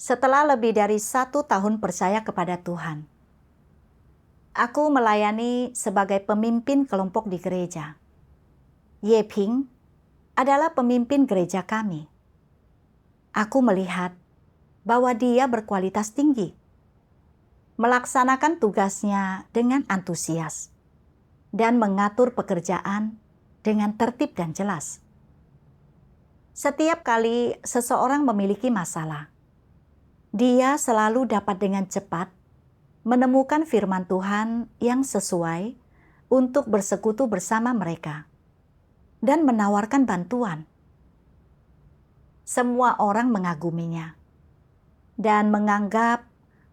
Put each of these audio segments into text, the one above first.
Setelah lebih dari 1 tahun percaya kepada Tuhan, aku melayani sebagai pemimpin kelompok di gereja. Yeping adalah pemimpin gereja kami. Aku melihat bahwa dia berkualitas tinggi, melaksanakan tugasnya dengan antusias, dan mengatur pekerjaan dengan tertib dan jelas. Setiap kali seseorang memiliki masalah, dia selalu dapat dengan cepat menemukan firman Tuhan yang sesuai untuk bersekutu bersama mereka dan menawarkan bantuan. Semua orang mengaguminya dan menganggap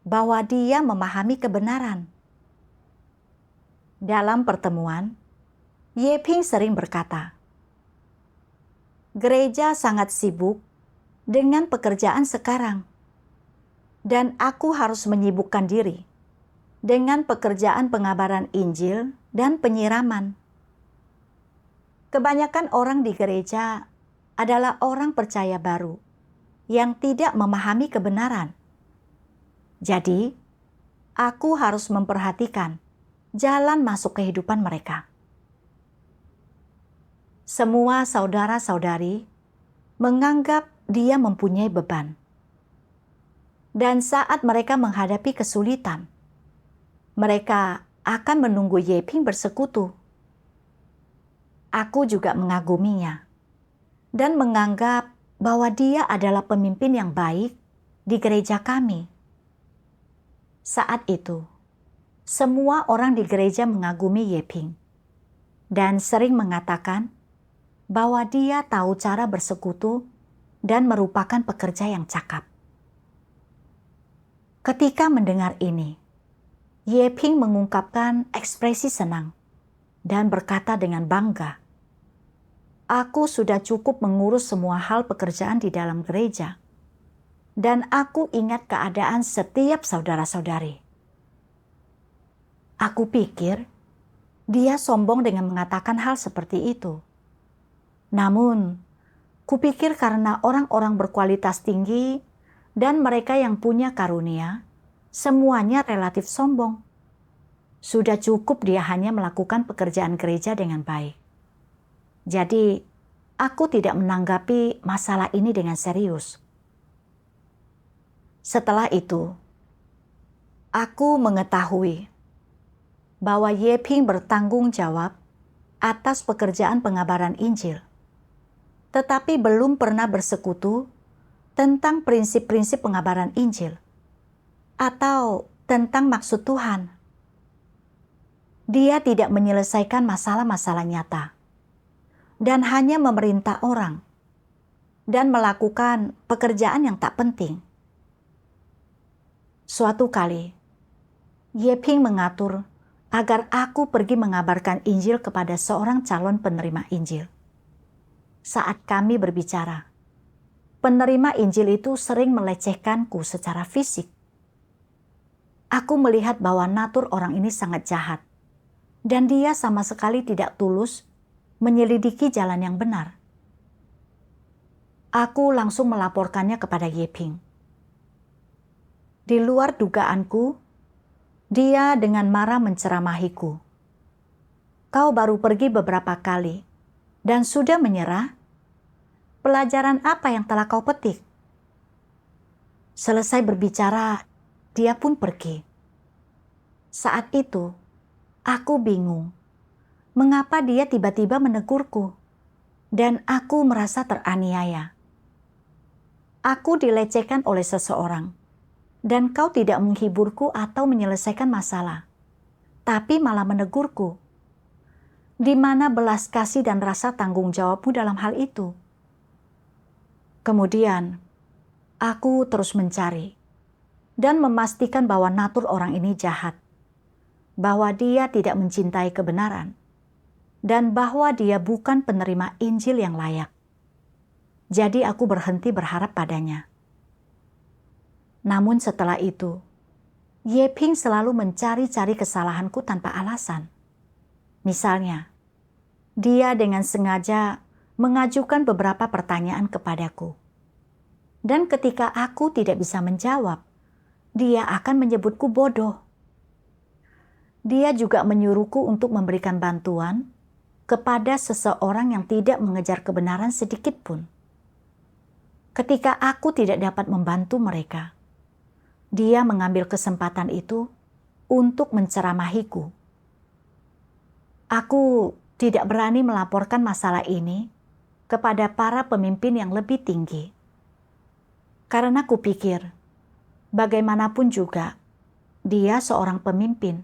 bahwa dia memahami kebenaran. Dalam pertemuan, Yeping sering berkata, "Gereja sangat sibuk dengan pekerjaan sekarang, dan aku harus menyibukkan diri dengan pekerjaan pengabaran Injil dan penyiraman." Kebanyakan orang di gereja adalah orang percaya baru yang tidak memahami kebenaran. Jadi, aku harus memperhatikan jalan masuk kehidupan mereka. Semua saudara-saudari menganggap dia mempunyai beban. Dan saat mereka menghadapi kesulitan, mereka akan menunggu Yeping bersekutu. Aku juga mengaguminya dan menganggap bahwa dia adalah pemimpin yang baik di gereja kami. Saat itu, semua orang di gereja mengagumi Yeping dan sering mengatakan bahwa dia tahu cara bersekutu dan merupakan pekerja yang cakap. Ketika mendengar ini, Yeping mengungkapkan ekspresi senang dan berkata dengan bangga, "Aku sudah cukup mengurus semua hal pekerjaan di dalam gereja, dan aku ingat keadaan setiap saudara-saudari." Aku pikir dia sombong dengan mengatakan hal seperti itu. Namun, kupikir karena orang-orang berkualitas tinggi dan mereka yang punya karunia, semuanya relatif sombong. Sudah cukup dia hanya melakukan pekerjaan gereja dengan baik. Jadi, aku tidak menanggapi masalah ini dengan serius. Setelah itu, aku mengetahui bahwa Yeping bertanggung jawab atas pekerjaan pengabaran Injil, tetapi belum pernah bersekutu tentang prinsip-prinsip pengabaran Injil atau tentang maksud Tuhan. Dia tidak menyelesaikan masalah-masalah nyata dan hanya memerintah orang dan melakukan pekerjaan yang tak penting. Suatu kali, Yeping mengatur agar aku pergi mengabarkan Injil kepada seorang calon penerima Injil. Saat kami berbicara, penerima Injil itu sering melecehkanku secara fisik. Aku melihat bahwa natur orang ini sangat jahat, dan dia sama sekali tidak tulus menyelidiki jalan yang benar. Aku langsung melaporkannya kepada Yeping. Di luar dugaanku, dia dengan marah menceramahiku. "Kau baru pergi beberapa kali dan sudah menyerah? Pelajaran apa yang telah kau petik?" Selesai berbicara, dia pun pergi. Saat itu, aku bingung mengapa dia tiba-tiba menegurku, dan aku merasa teraniaya. Aku dilecehkan oleh seseorang, dan kau tidak menghiburku atau menyelesaikan masalah, tapi malah menegurku. Di mana belas kasih dan rasa tanggung jawabmu dalam hal itu? Kemudian, aku terus mencari dan memastikan bahwa natur orang ini jahat, bahwa dia tidak mencintai kebenaran, dan bahwa dia bukan penerima Injil yang layak. Jadi aku berhenti berharap padanya. Namun setelah itu, Yeping selalu mencari-cari kesalahanku tanpa alasan. Misalnya, dia dengan sengaja mengajukan beberapa pertanyaan kepadaku. Dan ketika aku tidak bisa menjawab, dia akan menyebutku bodoh. Dia juga menyuruhku untuk memberikan bantuan kepada seseorang yang tidak mengejar kebenaran sedikit pun. Ketika aku tidak dapat membantu mereka, dia mengambil kesempatan itu untuk menceramahiku. Aku tidak berani melaporkan masalah ini kepada para pemimpin yang lebih tinggi. Karena kupikir, bagaimanapun juga, dia seorang pemimpin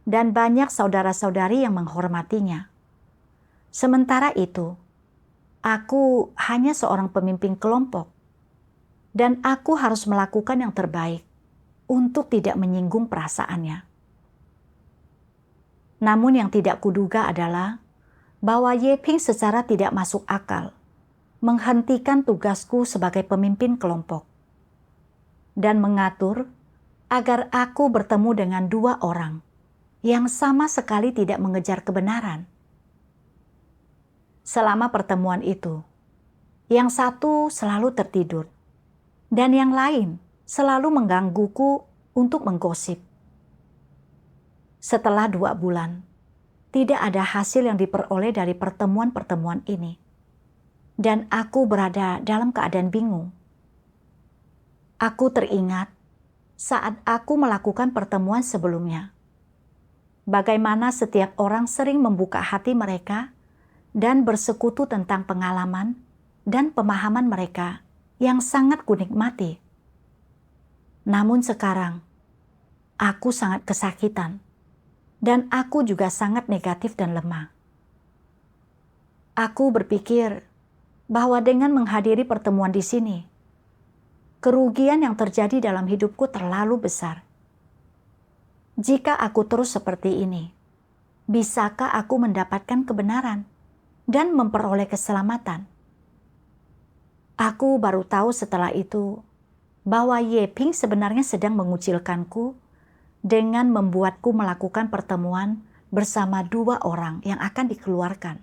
dan banyak saudara-saudari yang menghormatinya. Sementara itu, aku hanya seorang pemimpin kelompok dan aku harus melakukan yang terbaik untuk tidak menyinggung perasaannya. Namun yang tidak kuduga adalah bahwa Yeping secara tidak masuk akal menghentikan tugasku sebagai pemimpin kelompok dan mengatur agar aku bertemu dengan dua orang yang sama sekali tidak mengejar kebenaran. Selama pertemuan itu, yang satu selalu tertidur dan yang lain selalu menggangguku untuk menggosip. Setelah 2 bulan, tidak ada hasil yang diperoleh dari pertemuan-pertemuan ini. Dan aku berada dalam keadaan bingung. Aku teringat saat aku melakukan pertemuan sebelumnya. Bagaimana setiap orang sering membuka hati mereka dan bersekutu tentang pengalaman dan pemahaman mereka yang sangat kunikmati. Namun sekarang, aku sangat kesakitan. Dan aku juga sangat negatif dan lemah. Aku berpikir bahwa dengan menghadiri pertemuan di sini, kerugian yang terjadi dalam hidupku terlalu besar. Jika aku terus seperti ini, bisakah aku mendapatkan kebenaran dan memperoleh keselamatan? Aku baru tahu setelah itu bahwa Yeping sebenarnya sedang mengucilkanku dengan membuatku melakukan pertemuan bersama 2 orang yang akan dikeluarkan.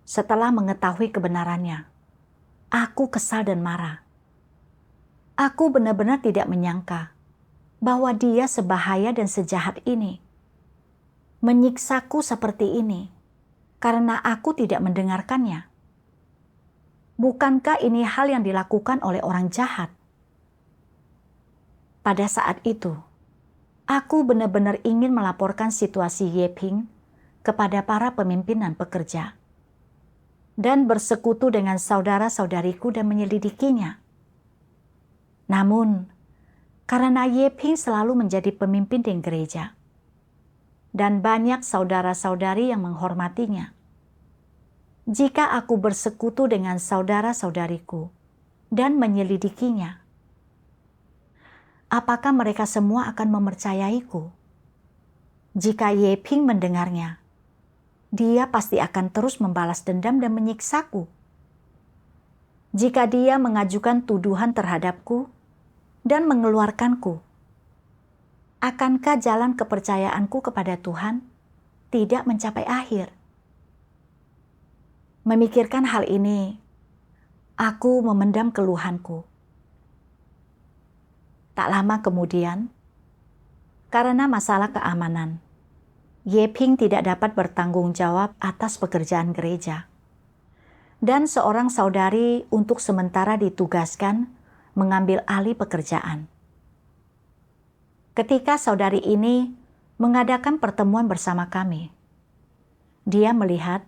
Setelah mengetahui kebenarannya, aku kesal dan marah. Aku benar-benar tidak menyangka bahwa dia sebahaya dan sejahat ini. Menyiksaku seperti ini karena aku tidak mendengarkannya. Bukankah ini hal yang dilakukan oleh orang jahat? Pada saat itu, aku benar-benar ingin melaporkan situasi Yeping kepada para pemimpin dan pekerja dan bersekutu dengan saudara-saudariku dan menyelidikinya. Namun, karena Yeping selalu menjadi pemimpin di gereja dan banyak saudara-saudari yang menghormatinya, jika aku bersekutu dengan saudara-saudariku dan menyelidikinya, apakah mereka semua akan mempercayaiku? Jika Yeping mendengarnya, dia pasti akan terus membalas dendam dan menyiksaku. Jika dia mengajukan tuduhan terhadapku dan mengeluarkanku, akankah jalan kepercayaanku kepada Tuhan tidak mencapai akhir? Memikirkan hal ini, aku memendam keluhanku. Tak lama kemudian, karena masalah keamanan, Yeping tidak dapat bertanggung jawab atas pekerjaan gereja. Dan seorang saudari untuk sementara ditugaskan mengambil alih pekerjaan. Ketika saudari ini mengadakan pertemuan bersama kami, dia melihat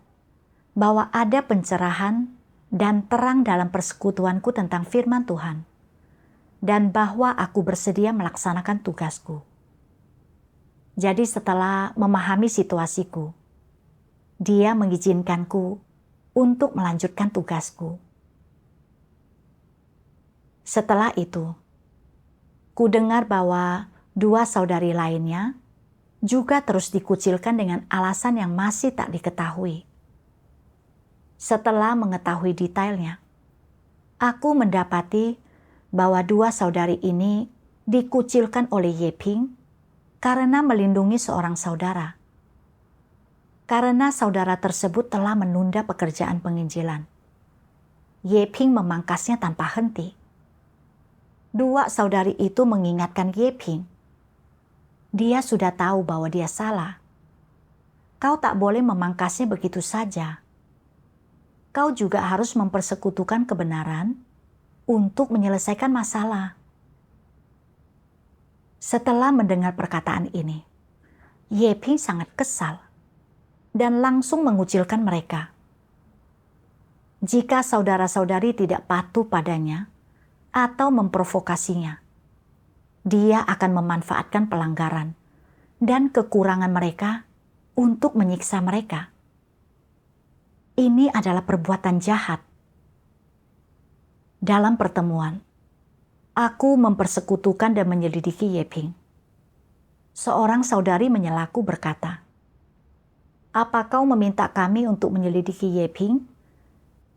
bahwa ada pencerahan dan terang dalam persekutuanku tentang firman Tuhan, dan bahwa aku bersedia melaksanakan tugasku. Jadi setelah memahami situasiku, dia mengizinkanku untuk melanjutkan tugasku. Setelah itu, ku dengar bahwa 2 saudari lainnya juga terus dikucilkan dengan alasan yang masih tak diketahui. Setelah mengetahui detailnya, aku mendapati bahwa 2 saudari ini dikucilkan oleh Yeping karena melindungi seorang saudara. Karena saudara tersebut telah menunda pekerjaan penginjilan. Ye Ping memangkasnya tanpa henti. Dua saudari itu mengingatkan Ye Ping. Dia sudah tahu bahwa dia salah. Kau tak boleh memangkasnya begitu saja. Kau juga harus mempersekutukan kebenaran untuk menyelesaikan masalah. Setelah mendengar perkataan ini, Ye Ping sangat kesal dan langsung mengucilkan mereka. Jika saudara-saudari tidak patuh padanya atau memprovokasinya, dia akan memanfaatkan pelanggaran dan kekurangan mereka untuk menyiksa mereka. Ini adalah perbuatan jahat. Dalam pertemuan, aku mempersekutukan dan menyelidiki Ye Ping. Seorang saudari menyelaku berkata, "Apa kau meminta kami untuk menyelidiki Ye Ping?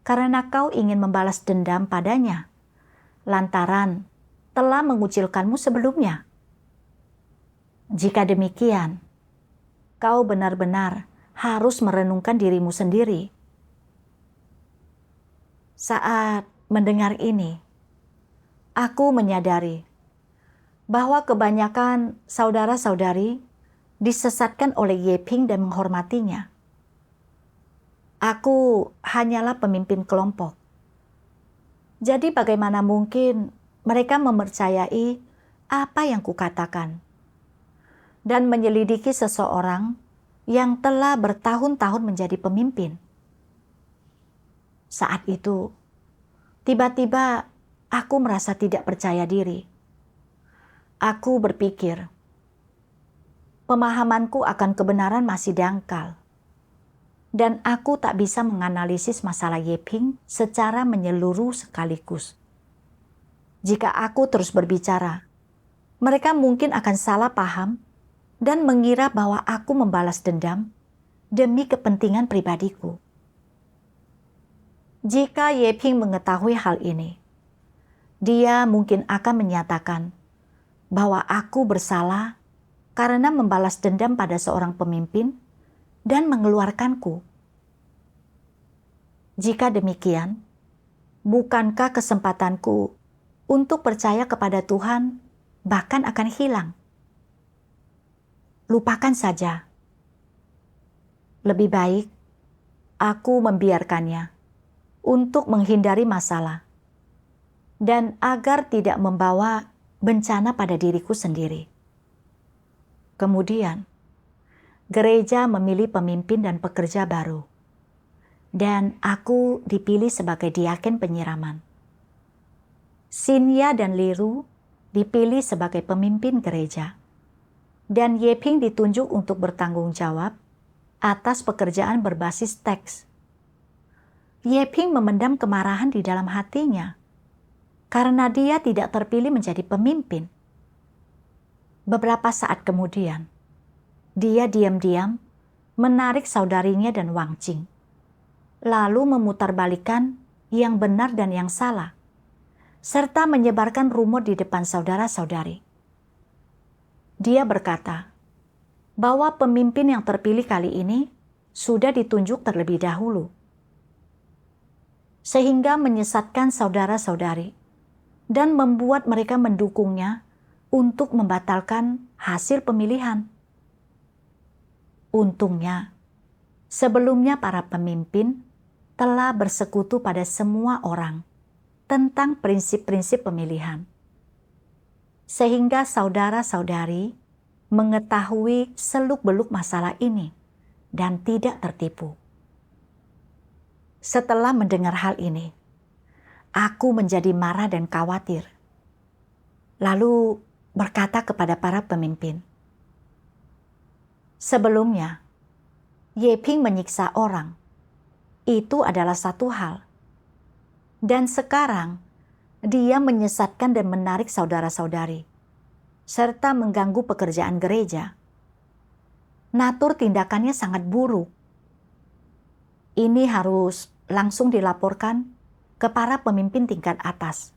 Karena kau ingin membalas dendam padanya, lantaran telah mengucilkanmu sebelumnya. Jika demikian, kau benar-benar harus merenungkan dirimu sendiri." Saat mendengar ini, aku menyadari bahwa kebanyakan saudara-saudari disesatkan oleh Ye Ping dan menghormatinya. Aku hanyalah pemimpin kelompok. Jadi bagaimana mungkin mereka mempercayai apa yang kukatakan dan menyelidiki seseorang yang telah bertahun-tahun menjadi pemimpin? Saat itu, tiba-tiba aku merasa tidak percaya diri. Aku berpikir, pemahamanku akan kebenaran masih dangkal. Dan aku tak bisa menganalisis masalah Ye Ping secara menyeluruh sekaligus. Jika aku terus berbicara, mereka mungkin akan salah paham dan mengira bahwa aku membalas dendam demi kepentingan pribadiku. Jika Ye Ping mengetahui hal ini, dia mungkin akan menyatakan bahwa aku bersalah karena membalas dendam pada seorang pemimpin dan mengeluarkanku. Jika demikian, bukankah kesempatanku untuk percaya kepada Tuhan bahkan akan hilang? Lupakan saja. Lebih baik aku membiarkannya untuk menghindari masalah dan agar tidak membawa bencana pada diriku sendiri. Kemudian, gereja memilih pemimpin dan pekerja baru, dan aku dipilih sebagai diaken penyiraman. Sinya dan Liru dipilih sebagai pemimpin gereja, dan Ye Ping ditunjuk untuk bertanggung jawab atas pekerjaan berbasis teks. Ye Ping memendam kemarahan di dalam hatinya karena dia tidak terpilih menjadi pemimpin. Beberapa saat kemudian, dia diam-diam menarik saudarinya dan Wang Jing, lalu memutarbalikkan yang benar dan yang salah, serta menyebarkan rumor di depan saudara-saudari. Dia berkata bahwa pemimpin yang terpilih kali ini sudah ditunjuk terlebih dahulu, sehingga menyesatkan saudara-saudari dan membuat mereka mendukungnya untuk membatalkan hasil pemilihan. Untungnya, sebelumnya para pemimpin telah bersekutu pada semua orang tentang prinsip-prinsip pemilihan, sehingga saudara-saudari mengetahui seluk-beluk masalah ini dan tidak tertipu. Setelah mendengar hal ini, aku menjadi marah dan khawatir. Lalu berkata kepada para pemimpin, sebelumnya, Ye Ping menyiksa orang. Itu adalah satu hal. Dan sekarang, dia menyesatkan dan menarik saudara-saudari, serta mengganggu pekerjaan gereja. Natur tindakannya sangat buruk. Ini harus langsung dilaporkan ke para pemimpin tingkat atas.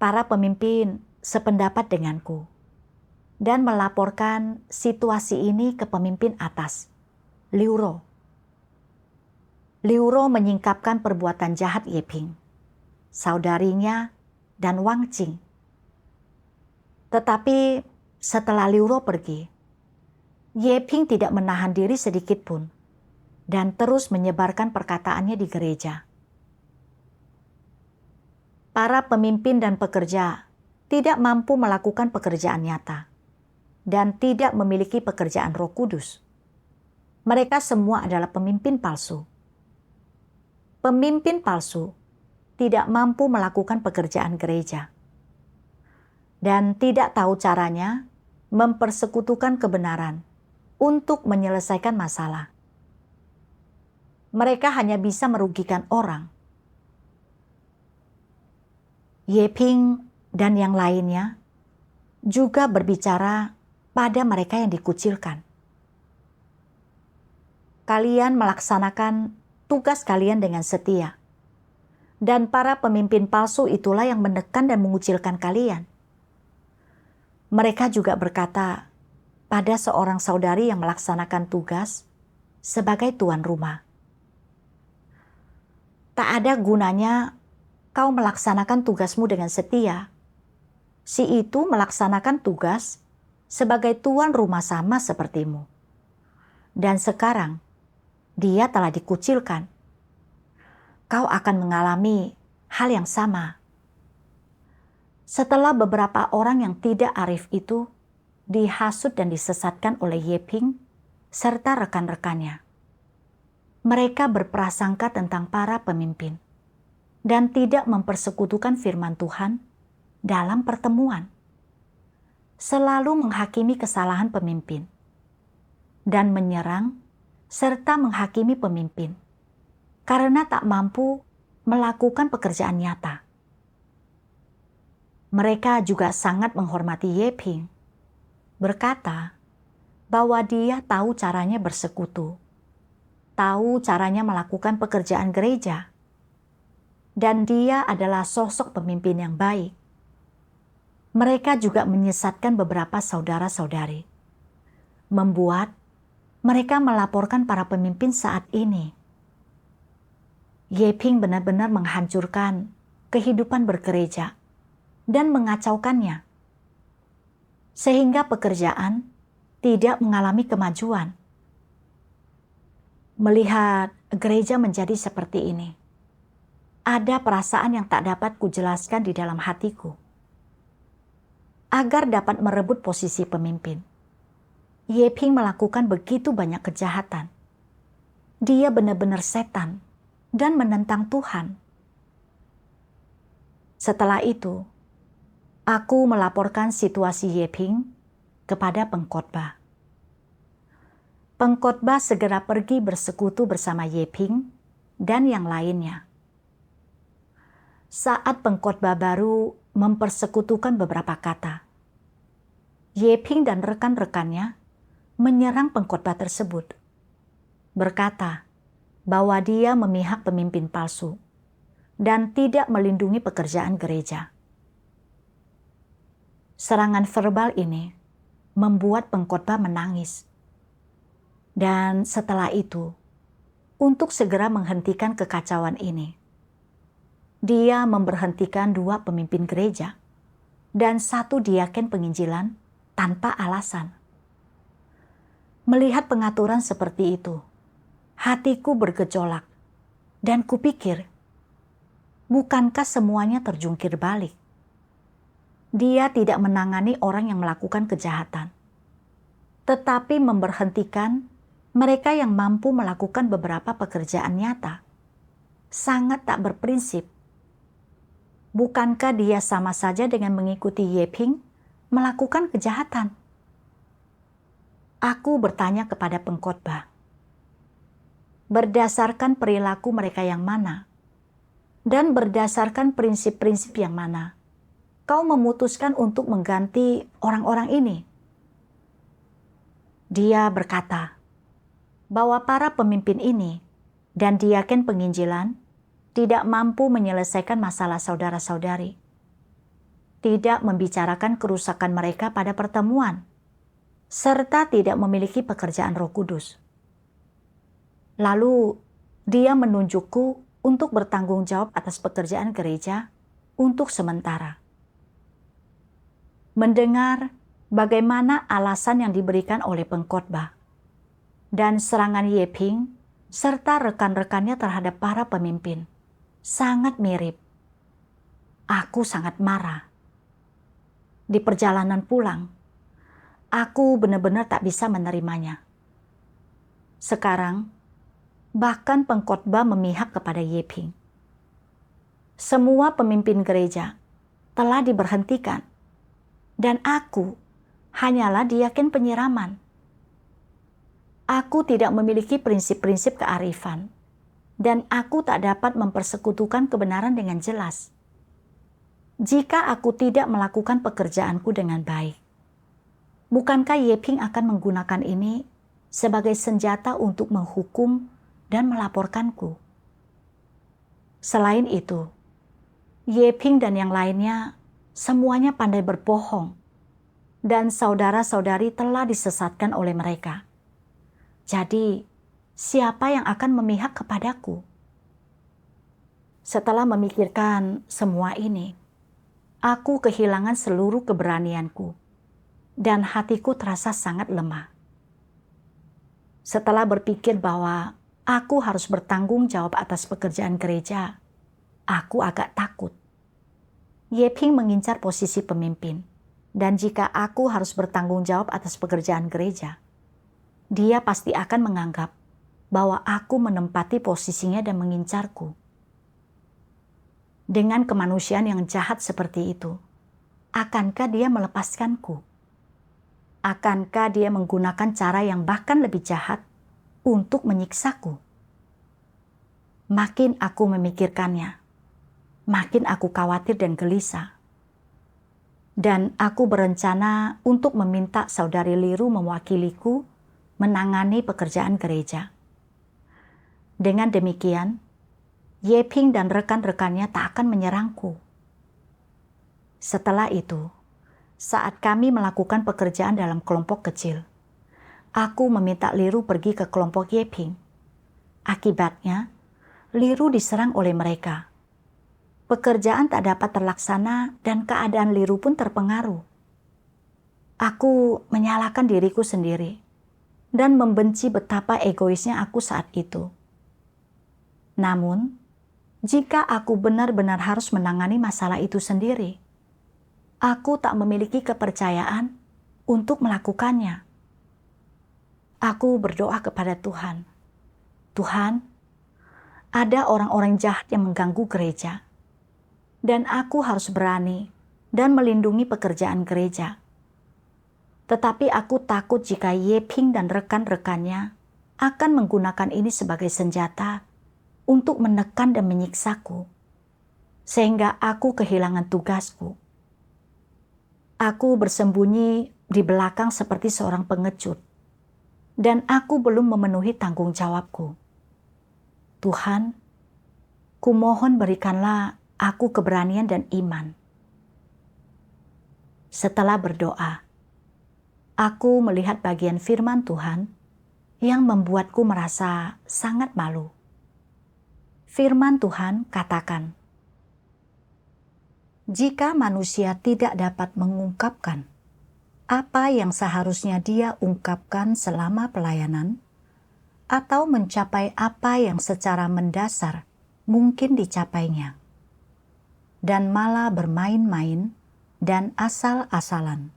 Para pemimpin sependapat denganku dan melaporkan situasi ini ke pemimpin atas, Liu Ro. Liu Ro menyingkapkan perbuatan jahat Ye Ping, saudarinya, dan Wang Jing. Tetapi setelah Liu Ro pergi, Ye Ping tidak menahan diri sedikit pun dan terus menyebarkan perkataannya di gereja. Para pemimpin dan pekerja tidak mampu melakukan pekerjaan nyata dan tidak memiliki pekerjaan Roh Kudus. Mereka semua adalah pemimpin palsu. Pemimpin palsu tidak mampu melakukan pekerjaan gereja dan tidak tahu caranya mempersekutukan kebenaran untuk menyelesaikan masalah. Mereka hanya bisa merugikan orang. Ye Ping dan yang lainnya juga berbicara pada mereka yang dikucilkan. Kalian melaksanakan tugas kalian dengan setia. Dan para pemimpin palsu itulah yang menekan dan mengucilkan kalian. Mereka juga berkata pada seorang saudari yang melaksanakan tugas sebagai tuan rumah. Tak ada gunanya kau melaksanakan tugasmu dengan setia. Si itu melaksanakan tugas sebagai tuan rumah sama sepertimu. Dan sekarang dia telah dikucilkan. Kau akan mengalami hal yang sama. Setelah beberapa orang yang tidak arif itu dihasut dan disesatkan oleh Ye Ping serta rekan-rekannya, mereka berprasangka tentang para pemimpin dan tidak mempersekutukan firman Tuhan dalam pertemuan, selalu menghakimi kesalahan pemimpin dan menyerang serta menghakimi pemimpin karena tak mampu melakukan pekerjaan nyata. Mereka juga sangat menghormati Ye Ping, berkata bahwa dia tahu caranya bersekutu, tahu caranya melakukan pekerjaan gereja, dan dia adalah sosok pemimpin yang baik. Mereka juga menyesatkan beberapa saudara-saudari, membuat mereka melaporkan para pemimpin saat ini. Ye Ping benar-benar menghancurkan kehidupan bergereja dan mengacaukannya, sehingga pekerjaan tidak mengalami kemajuan. Melihat gereja menjadi seperti ini, ada perasaan yang tak dapat kujelaskan di dalam hatiku. Agar dapat merebut posisi pemimpin, Ye Ping melakukan begitu banyak kejahatan. Dia benar-benar setan dan menentang Tuhan. Setelah itu, aku melaporkan situasi Ye Ping kepada pengkhotbah. Pengkhotbah segera pergi bersekutu bersama Ye Ping dan yang lainnya. Saat pengkhotbah baru mempersekutukan beberapa kata, Ye Ping dan rekan-rekannya menyerang pengkhotbah tersebut, berkata bahwa dia memihak pemimpin palsu dan tidak melindungi pekerjaan gereja. Serangan verbal ini membuat pengkhotbah menangis. Dan setelah itu, untuk segera menghentikan kekacauan ini, dia memberhentikan 2 pemimpin gereja dan 1 diaken penginjilan tanpa alasan. Melihat pengaturan seperti itu, hatiku bergejolak dan kupikir, bukankah semuanya terjungkir balik? Dia tidak menangani orang yang melakukan kejahatan, tetapi memberhentikan mereka yang mampu melakukan beberapa pekerjaan nyata. Sangat tak berprinsip. Bukankah dia sama saja dengan mengikuti Ye Ping melakukan kejahatan? Aku bertanya kepada pengkhotbah, berdasarkan perilaku mereka yang mana, dan berdasarkan prinsip-prinsip yang mana, kau memutuskan untuk mengganti orang-orang ini? Dia berkata bahwa para pemimpin ini dan diaken penginjilan tidak mampu menyelesaikan masalah saudara-saudari, tidak membicarakan kerusakan mereka pada pertemuan, serta tidak memiliki pekerjaan Roh Kudus. Lalu dia menunjukku untuk bertanggung jawab atas pekerjaan gereja untuk sementara. Mendengar bagaimana alasan yang diberikan oleh pengkhotbah dan serangan Yeping serta rekan-rekannya terhadap para pemimpin sangat mirip. Aku sangat marah. Di perjalanan pulang, aku benar-benar tak bisa menerimanya. Sekarang, bahkan pengkhotbah memihak kepada Yeping. Semua pemimpin gereja telah diberhentikan, dan aku hanyalah diaken penyiraman. Aku tidak memiliki prinsip-prinsip kearifan, dan aku tak dapat mempersekutukan kebenaran dengan jelas. Jika aku tidak melakukan pekerjaanku dengan baik, bukankah Yeping akan menggunakan ini sebagai senjata untuk menghukum dan melaporkanku? Selain itu, Yeping dan yang lainnya semuanya pandai berbohong, dan saudara-saudari telah disesatkan oleh mereka. Jadi, siapa yang akan memihak kepadaku? Setelah memikirkan semua ini, aku kehilangan seluruh keberanianku, dan hatiku terasa sangat lemah. Setelah berpikir bahwa aku harus bertanggung jawab atas pekerjaan gereja, aku agak takut. Yeping mengincar posisi pemimpin, dan jika aku harus bertanggung jawab atas pekerjaan gereja, dia pasti akan menganggap bahwa aku menempati posisinya dan mengincarku. Dengan kemanusiaan yang jahat seperti itu, akankah dia melepaskanku? Akankah dia menggunakan cara yang bahkan lebih jahat untuk menyiksaku? Makin aku memikirkannya, makin aku khawatir dan gelisah. Dan aku berencana untuk meminta saudari Liru mewakiliku menangani pekerjaan gereja. Dengan demikian, Yeping dan rekan-rekannya tak akan menyerangku. Setelah itu, saat kami melakukan pekerjaan dalam kelompok kecil, aku meminta Liru pergi ke kelompok Yeping. Akibatnya, Liru diserang oleh mereka. Pekerjaan tak dapat terlaksana dan keadaan Liru pun terpengaruh. Aku menyalahkan diriku sendiri dan membenci betapa egoisnya aku saat itu. Namun, jika aku benar-benar harus menangani masalah itu sendiri, aku tak memiliki kepercayaan untuk melakukannya. Aku berdoa kepada Tuhan. Tuhan, ada orang-orang jahat yang mengganggu gereja, dan aku harus berani dan melindungi pekerjaan gereja. Tetapi aku takut jika Yeping dan rekan-rekannya akan menggunakan ini sebagai senjata untuk menekan dan menyiksaku, sehingga aku kehilangan tugasku. Aku bersembunyi di belakang seperti seorang pengecut, dan aku belum memenuhi tanggung jawabku. Tuhan, kumohon berikanlah aku keberanian dan iman. Setelah berdoa, aku melihat bagian firman Tuhan yang membuatku merasa sangat malu. Firman Tuhan katakan, jika manusia tidak dapat mengungkapkan apa yang seharusnya dia ungkapkan selama pelayanan, atau mencapai apa yang secara mendasar mungkin dicapainya, dan malah bermain-main dan asal-asalan,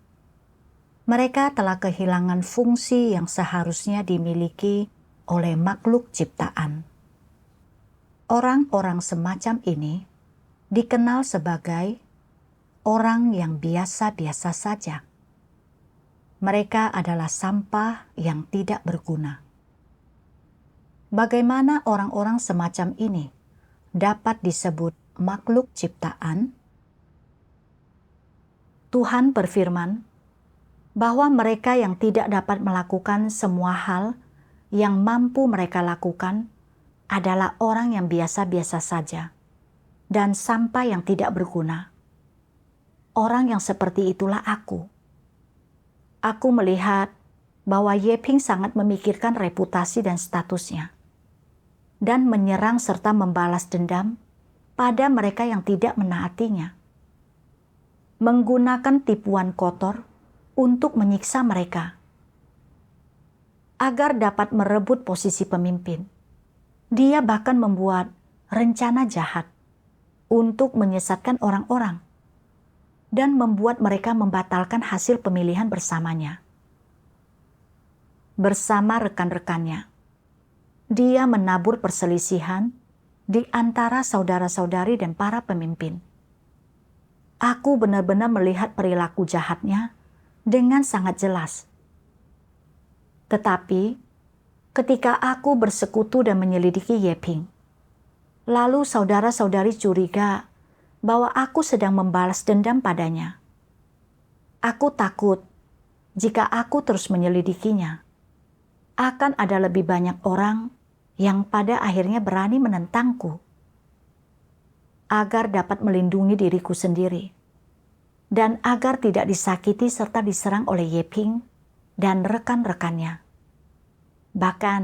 mereka telah kehilangan fungsi yang seharusnya dimiliki oleh makhluk ciptaan. Orang-orang semacam ini dikenal sebagai orang yang biasa-biasa saja. Mereka adalah sampah yang tidak berguna. Bagaimana orang-orang semacam ini dapat disebut makhluk ciptaan? Tuhan berfirman bahwa mereka yang tidak dapat melakukan semua hal yang mampu mereka lakukan adalah orang yang biasa-biasa saja dan sampah yang tidak berguna. Orang yang seperti itulah aku. Aku melihat bahwa Yeping sangat memikirkan reputasi dan statusnya. dan menyerang serta membalas dendam pada mereka yang tidak menaatinya. Menggunakan tipuan kotor untuk menyiksa mereka agar dapat merebut posisi pemimpin. Dia bahkan membuat rencana jahat untuk menyesatkan orang-orang dan membuat mereka membatalkan hasil pemilihan bersamanya. Bersama rekan-rekannya, dia menabur perselisihan di antara saudara-saudari dan para pemimpin. Aku benar-benar melihat perilaku jahatnya dengan sangat jelas. Tetapi, ketika aku bersekutu dan menyelidiki Yeping, lalu saudara-saudari curiga bahwa aku sedang membalas dendam padanya. Aku takut jika aku terus menyelidikinya, akan ada lebih banyak orang yang pada akhirnya berani menentangku agar dapat melindungi diriku sendiri dan agar tidak disakiti serta diserang oleh Yeping dan rekan-rekannya. Bahkan,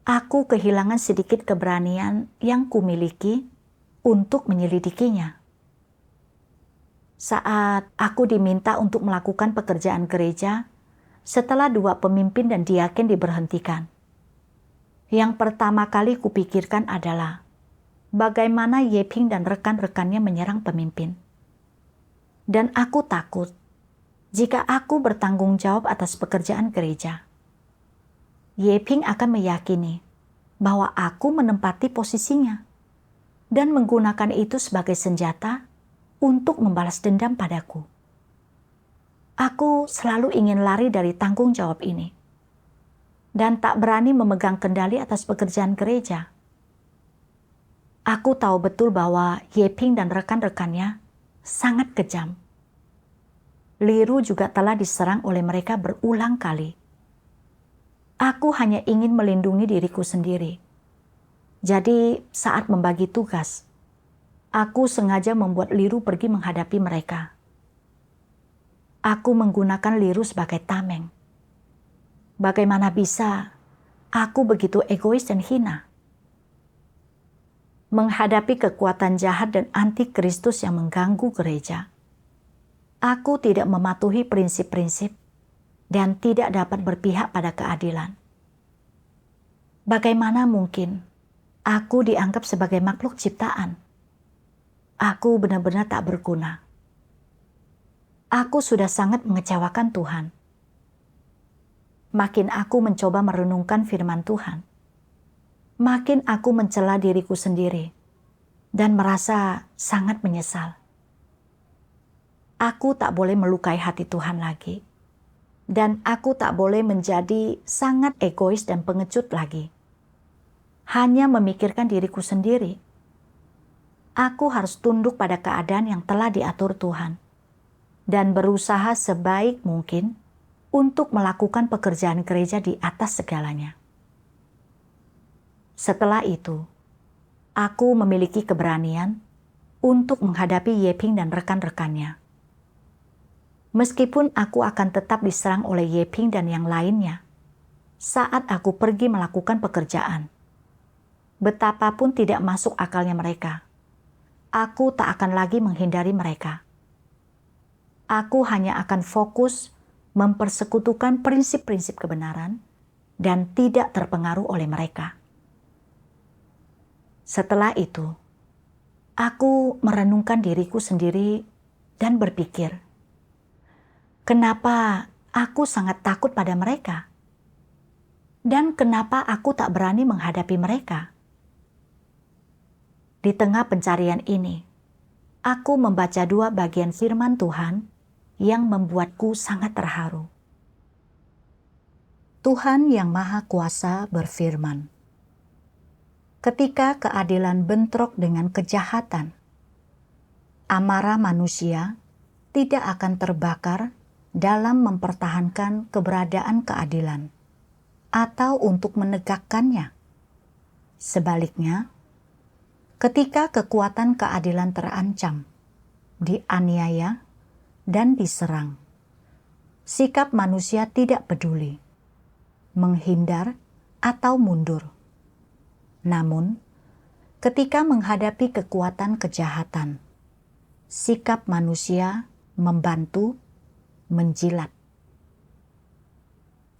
aku kehilangan sedikit keberanian yang kumiliki untuk menyelidikinya. Saat aku diminta untuk melakukan pekerjaan gereja, setelah 2 pemimpin dan diaken diberhentikan, yang pertama kali kupikirkan adalah bagaimana Yeping dan rekan-rekannya menyerang pemimpin. Dan aku takut jika aku bertanggung jawab atas pekerjaan gereja, Yeping akan meyakini bahwa aku menempati posisinya dan menggunakan itu sebagai senjata untuk membalas dendam padaku. Aku selalu ingin lari dari tanggung jawab ini dan tak berani memegang kendali atas pekerjaan gereja. Aku tahu betul bahwa Yeping dan rekan-rekannya sangat kejam. Liru juga telah diserang oleh mereka berulang kali. Aku hanya ingin melindungi diriku sendiri. Jadi saat membagi tugas, aku sengaja membuat Liru pergi menghadapi mereka. Aku menggunakan Liru sebagai tameng. Bagaimana bisa aku begitu egois dan hina? Menghadapi kekuatan jahat dan anti-Kristus yang mengganggu gereja, aku tidak mematuhi prinsip-prinsip dan tidak dapat berpihak pada keadilan. Bagaimana mungkin aku dianggap sebagai makhluk ciptaan? Aku benar-benar tak berguna. Aku sudah sangat mengecewakan Tuhan. Makin aku mencoba merenungkan firman Tuhan, makin aku mencela diriku sendiri dan merasa sangat menyesal. Aku tak boleh melukai hati Tuhan lagi. Dan aku tak boleh menjadi sangat egois dan pengecut lagi. Hanya memikirkan diriku sendiri. Aku harus tunduk pada keadaan yang telah diatur Tuhan. Dan berusaha sebaik mungkin untuk melakukan pekerjaan gereja di atas segalanya. Setelah itu, aku memiliki keberanian untuk menghadapi Yeping dan rekan-rekannya. Meskipun aku akan tetap diserang oleh Yeping dan yang lainnya saat aku pergi melakukan pekerjaan. Betapapun tidak masuk akalnya mereka, aku tak akan lagi menghindari mereka. Aku hanya akan fokus mempersekutukan prinsip-prinsip kebenaran dan tidak terpengaruh oleh mereka. Setelah itu, aku merenungkan diriku sendiri dan berpikir, kenapa aku sangat takut pada mereka? Dan kenapa aku tak berani menghadapi mereka? Di tengah pencarian ini, aku membaca 2 bagian firman Tuhan yang membuatku sangat terharu. Tuhan yang Maha Kuasa berfirman, ketika keadilan bentrok dengan kejahatan, amarah manusia tidak akan terbakar dalam mempertahankan keberadaan keadilan atau untuk menegakkannya. Sebaliknya, ketika kekuatan keadilan terancam, dianiaya, dan diserang, sikap manusia tidak peduli, menghindar, atau mundur. Namun, ketika menghadapi kekuatan kejahatan, sikap manusia membantu menjilat.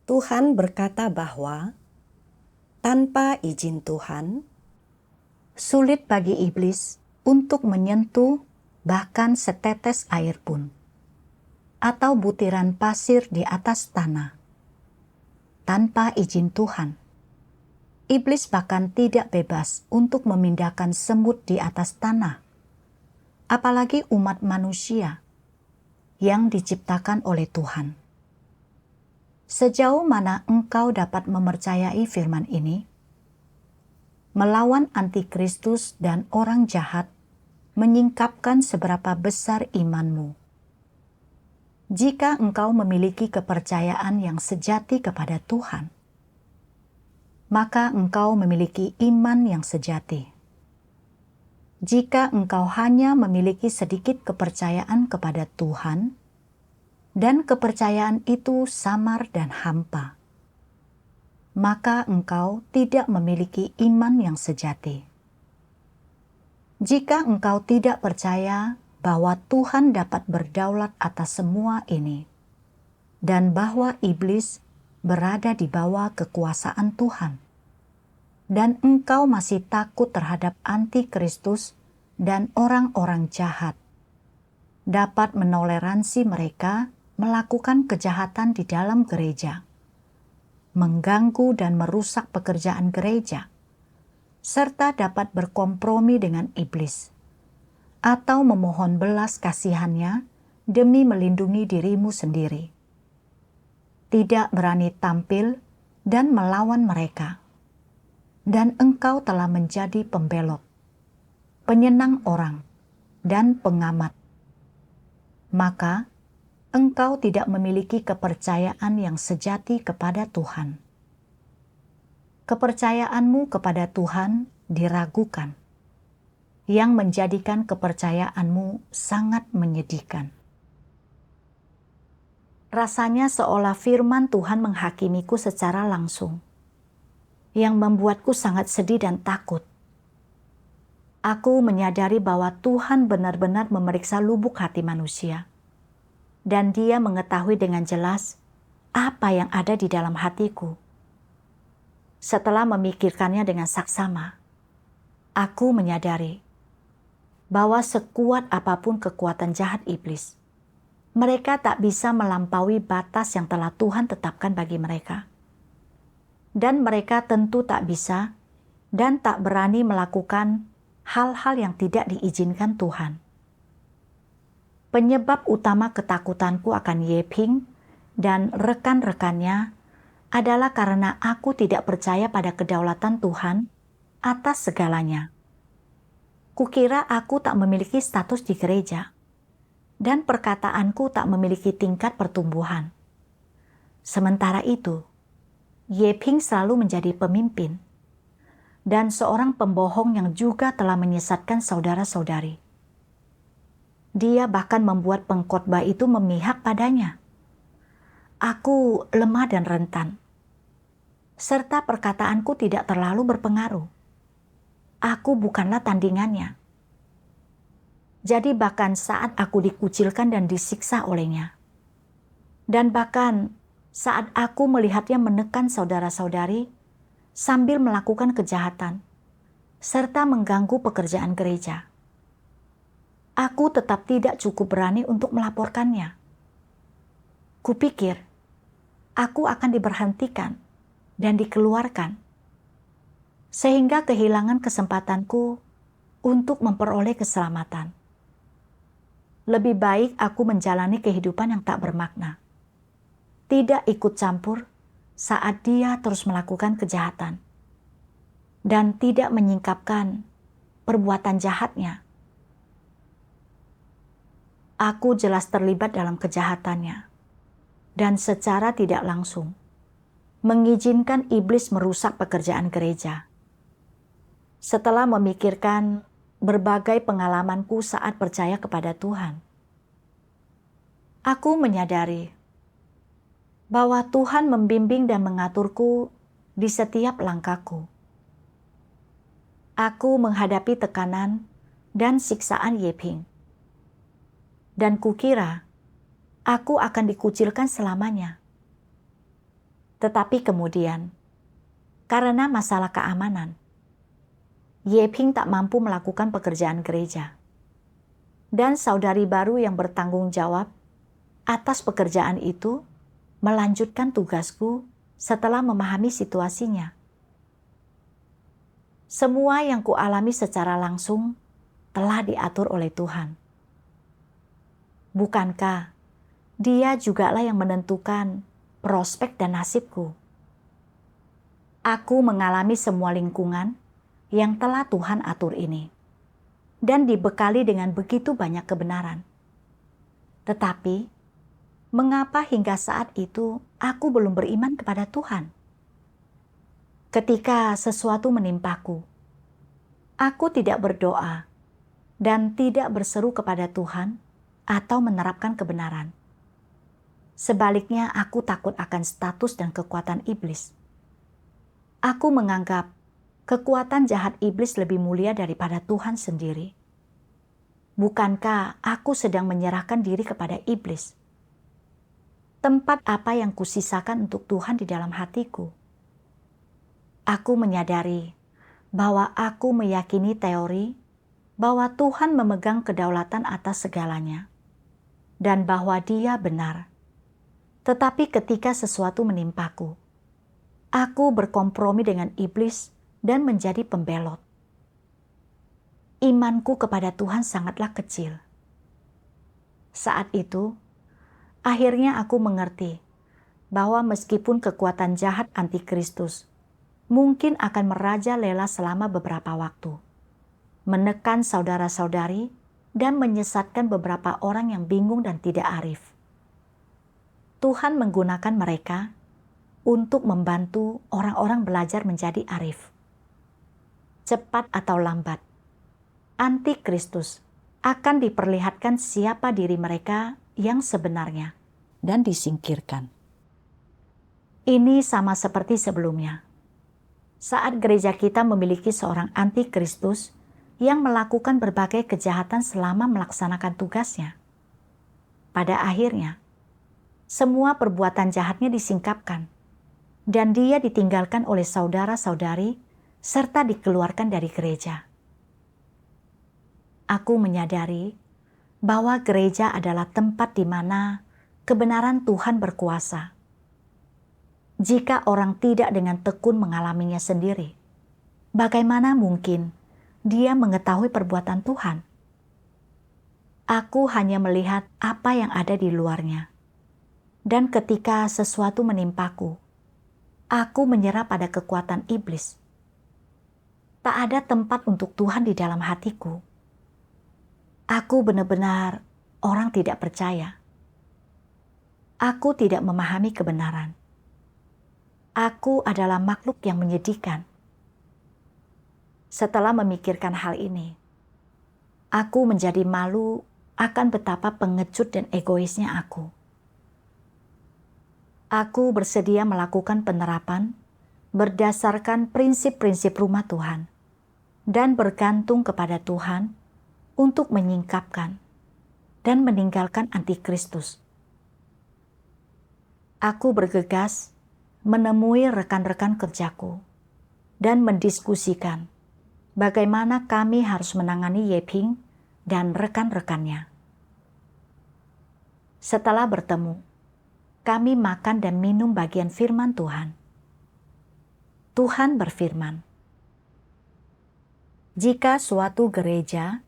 Tuhan berkata bahwa tanpa izin Tuhan, sulit bagi iblis untuk menyentuh bahkan setetes air pun, atau butiran pasir di atas tanah. Tanpa izin Tuhan, iblis bahkan tidak bebas untuk memindahkan semut di atas tanah, apalagi umat manusia yang diciptakan oleh Tuhan. Sejauh mana engkau dapat mempercayai firman ini? Melawan antikristus dan orang jahat menyingkapkan seberapa besar imanmu. Jika engkau memiliki kepercayaan yang sejati kepada Tuhan, maka engkau memiliki iman yang sejati. Jika engkau hanya memiliki sedikit kepercayaan kepada Tuhan, dan kepercayaan itu samar dan hampa, maka engkau tidak memiliki iman yang sejati. Jika engkau tidak percaya bahwa Tuhan dapat berdaulat atas semua ini, dan bahwa iblis berada di bawah kekuasaan Tuhan, dan engkau masih takut terhadap antikristus dan orang-orang jahat, dapat menoleransi mereka melakukan kejahatan di dalam gereja, mengganggu dan merusak pekerjaan gereja, serta dapat berkompromi dengan iblis, atau memohon belas kasihannya demi melindungi dirimu sendiri. Tidak berani tampil dan melawan mereka, dan engkau telah menjadi pembelot, penyenang orang, dan pengamat. Maka engkau tidak memiliki kepercayaan yang sejati kepada Tuhan. Kepercayaanmu kepada Tuhan diragukan, yang menjadikan kepercayaanmu sangat menyedihkan. Rasanya seolah firman Tuhan menghakimiku secara langsung, yang membuatku sangat sedih dan takut. Aku menyadari bahwa Tuhan benar-benar memeriksa lubuk hati manusia, dan Dia mengetahui dengan jelas apa yang ada di dalam hatiku. Setelah memikirkannya dengan saksama, aku menyadari bahwa sekuat apapun kekuatan jahat iblis, mereka tak bisa melampaui batas yang telah Tuhan tetapkan bagi mereka. Dan mereka tentu tak bisa dan tak berani melakukan hal-hal yang tidak diizinkan Tuhan. Penyebab utama ketakutanku akan Yeping dan rekan-rekannya adalah karena aku tidak percaya pada kedaulatan Tuhan atas segalanya. Kukira aku tak memiliki status di gereja, dan perkataanku tak memiliki tingkat pertumbuhan. Sementara itu, Yeping selalu menjadi pemimpin, dan seorang pembohong yang juga telah menyesatkan saudara-saudari. Dia bahkan membuat pengkhotbah itu memihak padanya. Aku lemah dan rentan, serta perkataanku tidak terlalu berpengaruh. Aku bukanlah tandingannya. Jadi bahkan saat aku dikucilkan dan disiksa olehnya, dan bahkan saat aku melihatnya menekan saudara-saudari sambil melakukan kejahatan, serta mengganggu pekerjaan gereja, aku tetap tidak cukup berani untuk melaporkannya. Kupikir, aku akan diberhentikan dan dikeluarkan, sehingga kehilangan kesempatanku untuk memperoleh keselamatan. Lebih baik aku menjalani kehidupan yang tak bermakna, tidak ikut campur saat dia terus melakukan kejahatan, dan tidak menyingkapkan perbuatan jahatnya. Aku jelas terlibat dalam kejahatannya, dan secara tidak langsung mengizinkan iblis merusak pekerjaan gereja. Setelah memikirkan berbagai pengalamanku saat percaya kepada Tuhan, aku menyadari bahwa Tuhan membimbing dan mengaturku di setiap langkahku. Aku menghadapi tekanan dan siksaan Yeping. Dan kukira aku akan dikucilkan selamanya. Tetapi kemudian, karena masalah keamanan, Yeping tak mampu melakukan pekerjaan gereja. Dan saudari baru yang bertanggung jawab atas pekerjaan itu melanjutkan tugasku setelah memahami situasinya. Semua yang kualami secara langsung telah diatur oleh Tuhan. Bukankah Dia jugalah yang menentukan prospek dan nasibku? Aku mengalami semua lingkungan yang telah Tuhan atur ini, dan dibekali dengan begitu banyak kebenaran. Tetapi, mengapa hingga saat itu aku belum beriman kepada Tuhan? Ketika sesuatu menimpaku, aku tidak berdoa dan tidak berseru kepada Tuhan atau menerapkan kebenaran. Sebaliknya, aku takut akan status dan kekuatan iblis. Aku menganggap kekuatan jahat iblis lebih mulia daripada Tuhan sendiri. Bukankah aku sedang menyerahkan diri kepada iblis? Tempat apa yang kusisakan untuk Tuhan di dalam hatiku? Aku menyadari bahwa aku meyakini teori bahwa Tuhan memegang kedaulatan atas segalanya dan bahwa Dia benar. Tetapi ketika sesuatu menimpaku, aku berkompromi dengan iblis dan menjadi pembelot. Imanku kepada Tuhan sangatlah kecil. Saat itu, akhirnya aku mengerti bahwa meskipun kekuatan jahat antikristus mungkin akan merajalela selama beberapa waktu, menekan saudara-saudari dan menyesatkan beberapa orang yang bingung dan tidak arif, Tuhan menggunakan mereka untuk membantu orang-orang belajar menjadi arif. Cepat atau lambat, antikristus akan diperlihatkan siapa diri mereka yang sebenarnya dan disingkirkan. Ini sama seperti sebelumnya. Saat gereja kita memiliki seorang antikristus yang melakukan berbagai kejahatan selama melaksanakan tugasnya. Pada akhirnya, semua perbuatan jahatnya disingkapkan dan dia ditinggalkan oleh saudara-saudari serta dikeluarkan dari gereja. Aku menyadari bahwa gereja adalah tempat di mana kebenaran Tuhan berkuasa. Jika orang tidak dengan tekun mengalaminya sendiri, bagaimana mungkin dia mengetahui perbuatan Tuhan? Aku hanya melihat apa yang ada di luarnya. Dan ketika sesuatu menimpaku, aku menyerah pada kekuatan iblis. Tak ada tempat untuk Tuhan di dalam hatiku. Aku benar-benar orang tidak percaya. Aku tidak memahami kebenaran. Aku adalah makhluk yang menyedihkan. Setelah memikirkan hal ini, aku menjadi malu akan betapa pengecut dan egoisnya aku. Aku bersedia melakukan penerapan berdasarkan prinsip-prinsip rumah Tuhan dan bergantung kepada Tuhan untuk menyingkapkan dan meninggalkan antikristus. Aku bergegas menemui rekan-rekan kerjaku dan mendiskusikan bagaimana kami harus menangani Yeping dan rekan-rekannya. Setelah bertemu, kami makan dan minum bagian firman Tuhan. Tuhan berfirman, "Jika suatu gereja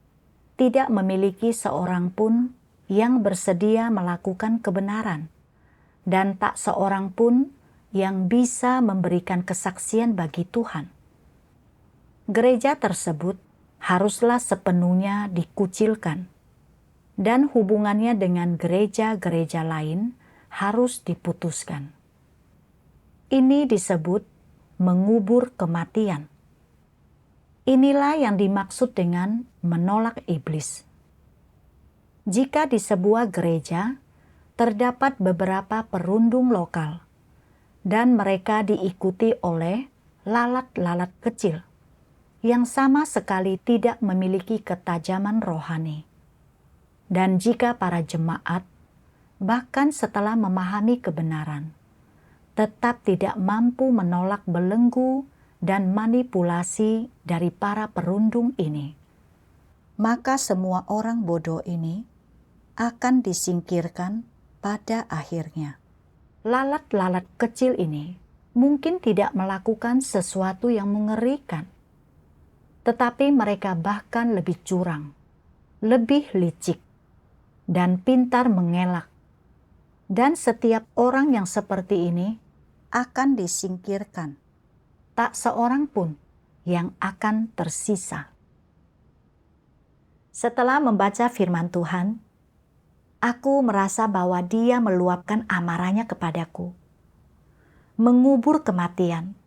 tidak memiliki seorang pun yang bersedia melakukan kebenaran, dan tak seorang pun yang bisa memberikan kesaksian bagi Tuhan, gereja tersebut haruslah sepenuhnya dikucilkan, dan hubungannya dengan gereja-gereja lain harus diputuskan." Ini disebut mengubur kematian. Inilah yang dimaksud dengan menolak iblis. Jika di sebuah gereja terdapat beberapa perundung lokal dan mereka diikuti oleh lalat-lalat kecil yang sama sekali tidak memiliki ketajaman rohani. Dan jika para jemaat, bahkan setelah memahami kebenaran, tetap tidak mampu menolak belenggu dan manipulasi dari para perundung ini, maka semua orang bodoh ini akan disingkirkan pada akhirnya. Lalat-lalat kecil ini mungkin tidak melakukan sesuatu yang mengerikan, tetapi mereka bahkan lebih curang, lebih licik, dan pintar mengelak. Dan setiap orang yang seperti ini akan disingkirkan. Tak seorang pun yang akan tersisa. Setelah membaca firman Tuhan, aku merasa bahwa Dia meluapkan amarahnya kepadaku, mengubur kematian,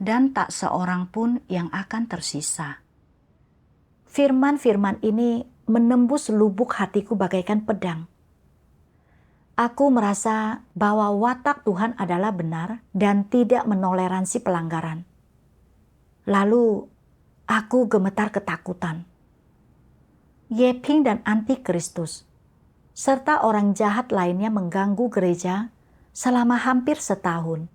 dan tak seorang pun yang akan tersisa. Firman-firman ini menembus lubuk hatiku bagaikan pedang. Aku merasa bahwa watak Tuhan adalah benar dan tidak menoleransi pelanggaran. Lalu aku gemetar ketakutan. Yeping dan Antikristus, serta orang jahat lainnya mengganggu gereja selama hampir setahun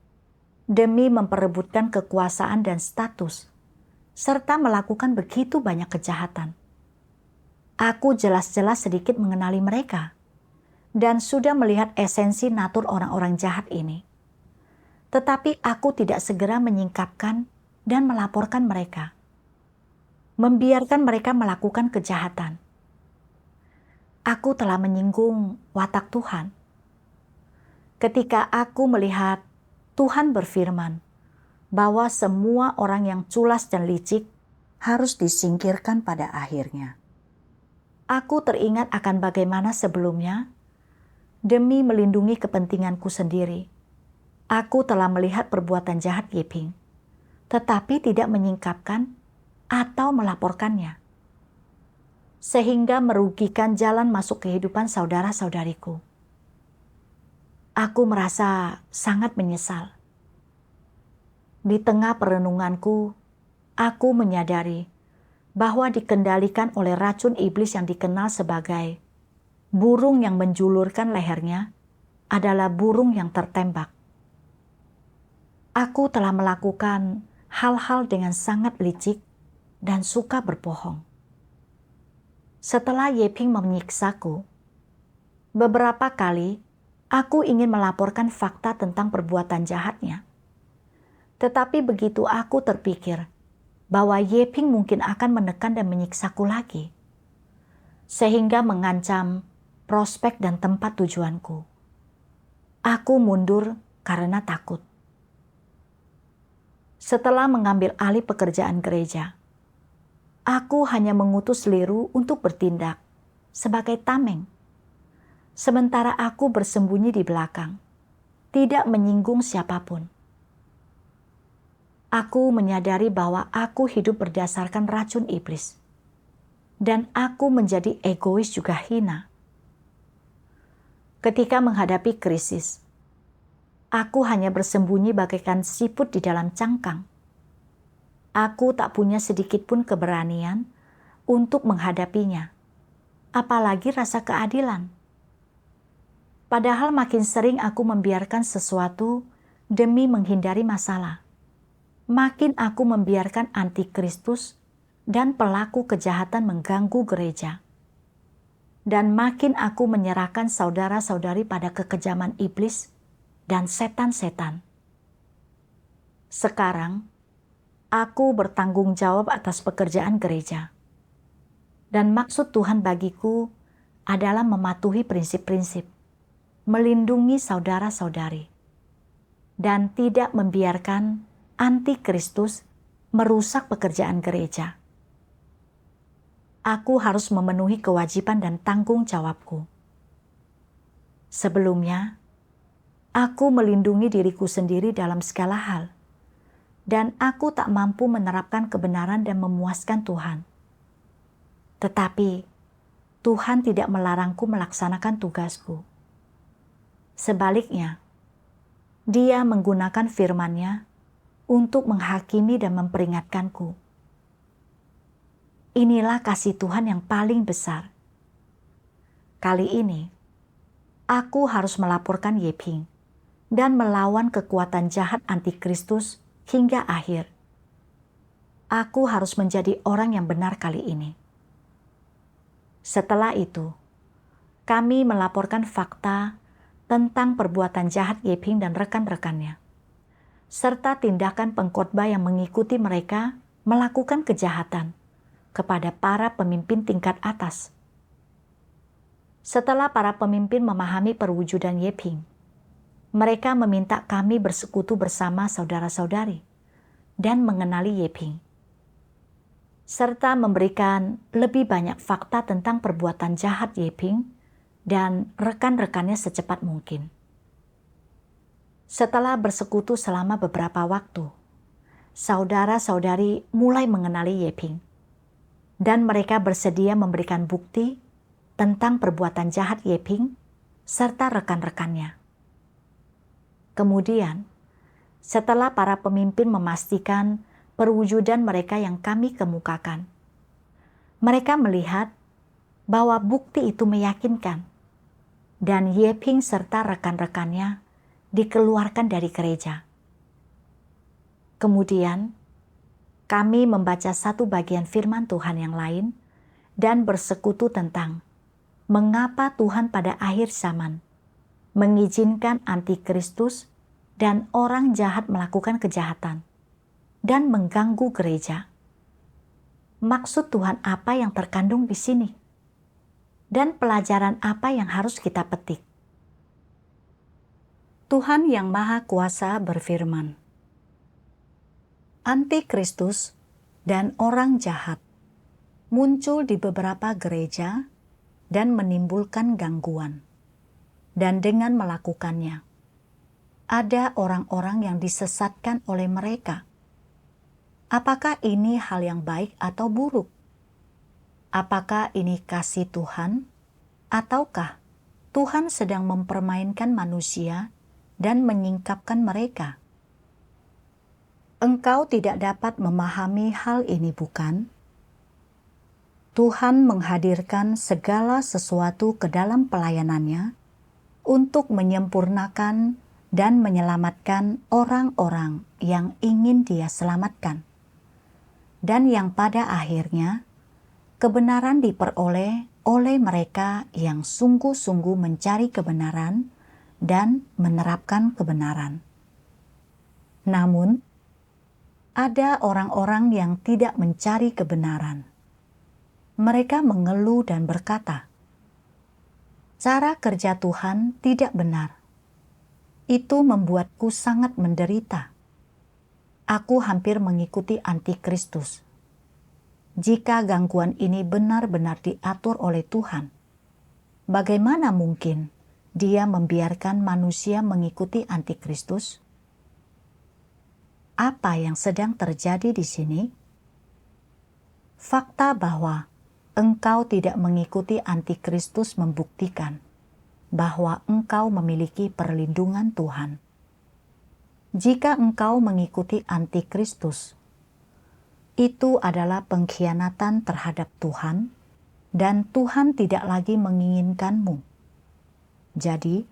demi memperebutkan kekuasaan dan status, serta melakukan begitu banyak kejahatan. Aku jelas-jelas sedikit mengenali mereka dan sudah melihat esensi natur orang-orang jahat ini. Tetapi aku tidak segera menyingkapkan dan melaporkan mereka. Membiarkan mereka melakukan kejahatan. Aku telah menyinggung watak Tuhan. Ketika aku melihat Tuhan berfirman bahwa semua orang yang culas dan licik harus disingkirkan pada akhirnya. Aku teringat akan bagaimana sebelumnya, demi melindungi kepentinganku sendiri, aku telah melihat perbuatan jahat Yeping, tetapi tidak menyingkapkan atau melaporkannya, sehingga merugikan jalan masuk kehidupan saudara-saudariku. Aku merasa sangat menyesal. Di tengah perenunganku, aku menyadari bahwa dikendalikan oleh racun iblis yang dikenal sebagai burung yang menjulurkan lehernya adalah burung yang tertembak. Aku telah melakukan hal-hal dengan sangat licik dan suka berbohong. Setelah Yeping menyiksaku, beberapa kali aku ingin melaporkan fakta tentang perbuatan jahatnya. Tetapi begitu aku terpikir bahwa Yeping mungkin akan menekan dan menyiksaku lagi, sehingga mengancam prospek dan tempat tujuanku, aku mundur karena takut. Setelah mengambil alih pekerjaan gereja, aku hanya mengutus Liru untuk bertindak sebagai tameng, sementara aku bersembunyi di belakang, tidak menyinggung siapapun. Aku menyadari bahwa aku hidup berdasarkan racun iblis, dan aku menjadi egois juga hina. Ketika menghadapi krisis, aku hanya bersembunyi bagaikan siput di dalam cangkang. Aku tak punya sedikit pun keberanian untuk menghadapinya, apalagi rasa keadilan. Padahal makin sering aku membiarkan sesuatu demi menghindari masalah, makin aku membiarkan antikristus dan pelaku kejahatan mengganggu gereja. Dan makin aku menyerahkan saudara-saudari pada kekejaman iblis dan setan-setan. Sekarang, aku bertanggung jawab atas pekerjaan gereja. Dan maksud Tuhan bagiku adalah mematuhi prinsip-prinsip, melindungi saudara-saudari, dan tidak membiarkan antikristus merusak pekerjaan gereja. Aku harus memenuhi kewajiban dan tanggung jawabku. Sebelumnya, aku melindungi diriku sendiri dalam segala hal, dan aku tak mampu menerapkan kebenaran dan memuaskan Tuhan. Tetapi, Tuhan tidak melarangku melaksanakan tugasku. Sebaliknya, Dia menggunakan firman-Nya untuk menghakimi dan memperingatkanku inilah kasih Tuhan yang paling besar. Kali ini, aku harus melaporkan Yeping dan melawan kekuatan jahat antikristus hingga akhir. Aku harus menjadi orang yang benar kali ini. Setelah itu, kami melaporkan fakta tentang perbuatan jahat Yeping dan rekan-rekannya, serta tindakan pengkhotbah yang mengikuti mereka melakukan kejahatan kepada para pemimpin tingkat atas. Setelah para pemimpin memahami perwujudan Yeping, mereka meminta kami bersekutu bersama saudara-saudari dan mengenali Yeping, serta memberikan lebih banyak fakta tentang perbuatan jahat Yeping dan rekan-rekannya secepat mungkin. Setelah bersekutu selama beberapa waktu, saudara-saudari mulai mengenali Yeping, dan mereka bersedia memberikan bukti tentang perbuatan jahat Yeping serta rekan-rekannya. Kemudian, setelah para pemimpin memastikan perwujudan mereka yang kami kemukakan, mereka melihat bahwa bukti itu meyakinkan dan Yeping serta rekan-rekannya dikeluarkan dari gereja. Kemudian, kami membaca satu bagian firman Tuhan yang lain dan bersekutu tentang mengapa Tuhan pada akhir zaman mengizinkan antikristus dan orang jahat melakukan kejahatan dan mengganggu gereja. Maksud Tuhan apa yang terkandung di sini? Dan pelajaran apa yang harus kita petik? Tuhan yang Maha Kuasa berfirman, antikristus dan orang jahat muncul di beberapa gereja dan menimbulkan gangguan. Dan dengan melakukannya, ada orang-orang yang disesatkan oleh mereka. Apakah ini hal yang baik atau buruk? Apakah ini kasih Tuhan? Ataukah Tuhan sedang mempermainkan manusia dan menyingkapkan mereka? Engkau tidak dapat memahami hal ini, bukan? Tuhan menghadirkan segala sesuatu ke dalam pelayanannya untuk menyempurnakan dan menyelamatkan orang-orang yang ingin Dia selamatkan. Dan yang pada akhirnya, kebenaran diperoleh oleh mereka yang sungguh-sungguh mencari kebenaran dan menerapkan kebenaran. Namun, ada orang-orang yang tidak mencari kebenaran. Mereka mengeluh dan berkata, cara kerja Tuhan tidak benar. Itu membuatku sangat menderita. Aku hampir mengikuti antikristus. Jika gangguan ini benar-benar diatur oleh Tuhan, bagaimana mungkin Dia membiarkan manusia mengikuti antikristus? Apa yang sedang terjadi di sini? Fakta bahwa engkau tidak mengikuti antikristus membuktikan bahwa engkau memiliki perlindungan Tuhan. Jika engkau mengikuti antikristus, itu adalah pengkhianatan terhadap Tuhan, dan Tuhan tidak lagi menginginkanmu. Jadi,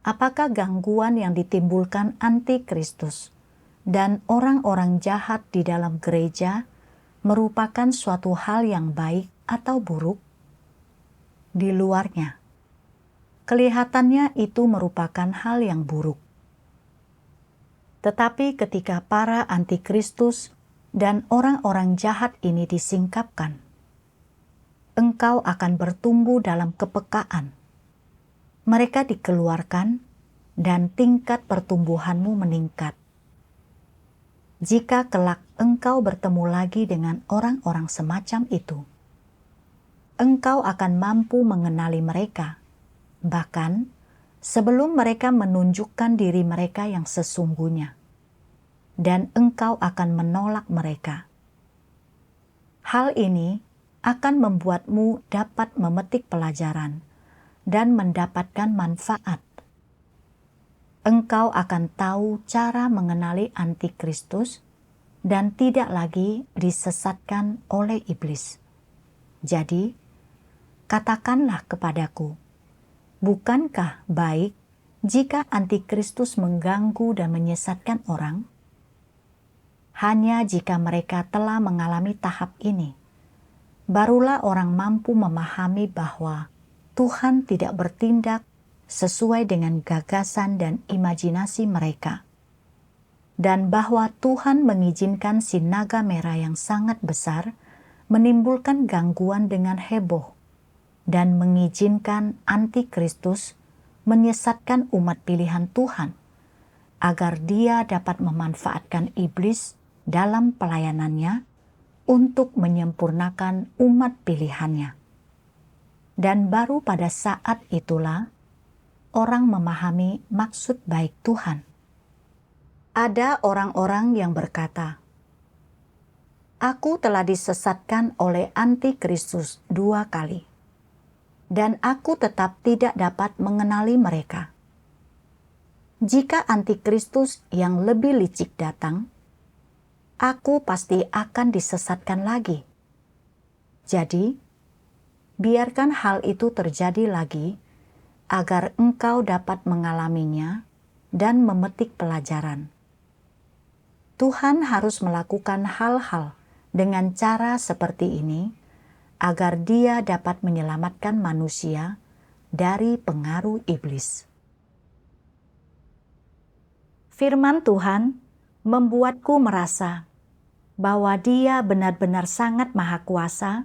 apakah gangguan yang ditimbulkan antikristus dan orang-orang jahat di dalam gereja merupakan suatu hal yang baik atau buruk? Di luarnya, kelihatannya itu merupakan hal yang buruk. Tetapi ketika para antikristus dan orang-orang jahat ini disingkapkan, engkau akan bertumbuh dalam kepekaan. Mereka dikeluarkan dan tingkat pertumbuhanmu meningkat. Jika kelak engkau bertemu lagi dengan orang-orang semacam itu, engkau akan mampu mengenali mereka, bahkan sebelum mereka menunjukkan diri mereka yang sesungguhnya, dan engkau akan menolak mereka. Hal ini akan membuatmu dapat memetik pelajaran dan mendapatkan manfaat. Engkau akan tahu cara mengenali antikristus dan tidak lagi disesatkan oleh iblis. Jadi, katakanlah kepadaku, bukankah baik jika antikristus mengganggu dan menyesatkan orang? Hanya jika mereka telah mengalami tahap ini, barulah orang mampu memahami bahwa Tuhan tidak bertindak sesuai dengan gagasan dan imajinasi mereka, dan bahwa Tuhan mengizinkan si naga merah yang sangat besar menimbulkan gangguan dengan heboh, dan mengizinkan antikristus menyesatkan umat pilihan Tuhan, agar dia dapat memanfaatkan iblis dalam pelayanannya untuk menyempurnakan umat pilihannya. Dan baru pada saat itulah orang memahami maksud baik Tuhan. Ada orang-orang yang berkata, "Aku telah disesatkan oleh antikristus 2 kali, dan aku tetap tidak dapat mengenali mereka. Jika antikristus yang lebih licik datang, aku pasti akan disesatkan lagi. Jadi, biarkan hal itu terjadi lagi agar engkau dapat mengalaminya dan memetik pelajaran." Tuhan harus melakukan hal-hal dengan cara seperti ini agar Dia dapat menyelamatkan manusia dari pengaruh iblis. Firman Tuhan membuatku merasa bahwa Dia benar-benar sangat maha kuasa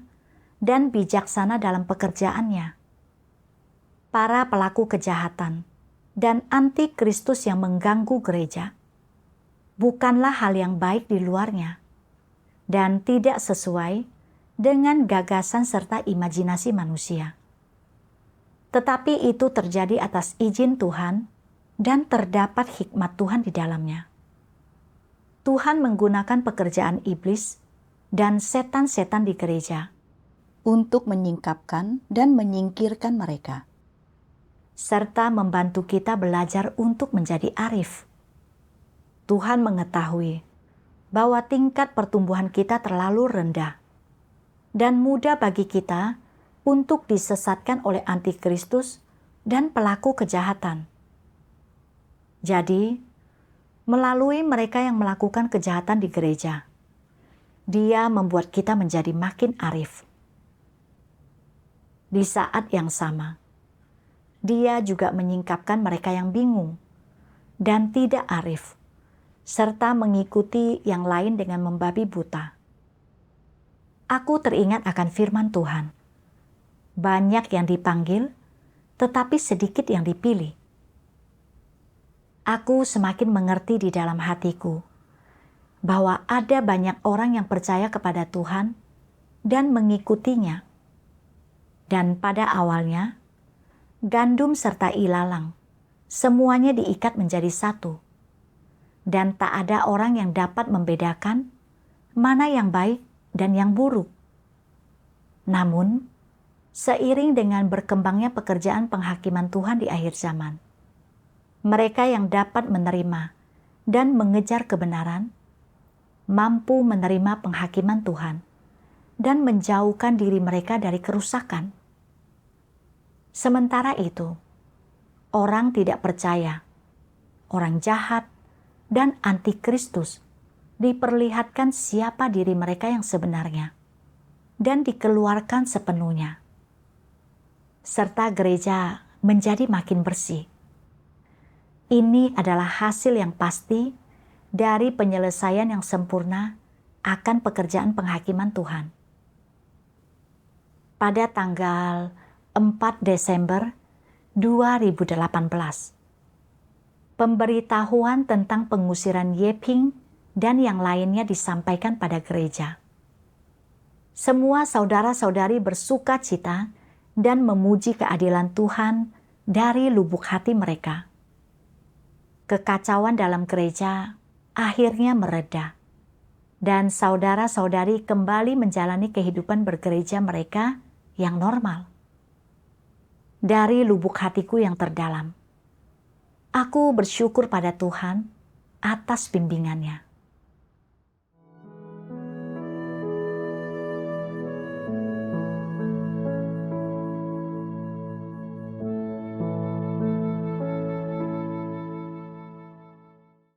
dan bijaksana dalam pekerjaannya. Para pelaku kejahatan dan antikristus yang mengganggu gereja bukanlah hal yang baik di luarnya dan tidak sesuai dengan gagasan serta imajinasi manusia. Tetapi itu terjadi atas izin Tuhan dan terdapat hikmat Tuhan di dalamnya. Tuhan menggunakan pekerjaan iblis dan setan-setan di gereja untuk menyingkapkan dan menyingkirkan mereka, serta membantu kita belajar untuk menjadi arif. Tuhan mengetahui bahwa tingkat pertumbuhan kita terlalu rendah dan mudah bagi kita untuk disesatkan oleh antikristus dan pelaku kejahatan. Jadi, melalui mereka yang melakukan kejahatan di gereja, Dia membuat kita menjadi makin arif. Di saat yang sama, Dia juga menyingkapkan mereka yang bingung dan tidak arif, serta mengikuti yang lain dengan membabi buta. Aku teringat akan firman Tuhan. Banyak yang dipanggil, tetapi sedikit yang dipilih. Aku semakin mengerti di dalam hatiku bahwa ada banyak orang yang percaya kepada Tuhan dan mengikutinya. Dan pada awalnya, gandum serta ilalang, semuanya diikat menjadi satu. Dan tak ada orang yang dapat membedakan mana yang baik dan yang buruk. Namun, seiring dengan berkembangnya pekerjaan penghakiman Tuhan di akhir zaman, mereka yang dapat menerima dan mengejar kebenaran, mampu menerima penghakiman Tuhan dan menjauhkan diri mereka dari kerusakan. Sementara itu, orang tidak percaya, orang jahat, dan antikristus diperlihatkan siapa diri mereka yang sebenarnya dan dikeluarkan sepenuhnya, serta gereja menjadi makin bersih. Ini adalah hasil yang pasti dari penyelesaian yang sempurna akan pekerjaan penghakiman Tuhan. Pada tanggal 4 Desember 2018, pemberitahuan tentang pengusiran Yeping dan yang lainnya disampaikan pada gereja. Semua saudara-saudari bersuka cita dan memuji keadilan Tuhan dari lubuk hati mereka. Kekacauan dalam gereja akhirnya mereda, dan saudara-saudari kembali menjalani kehidupan bergereja mereka yang normal. Dari lubuk hatiku yang terdalam, aku bersyukur pada Tuhan atas bimbingannya.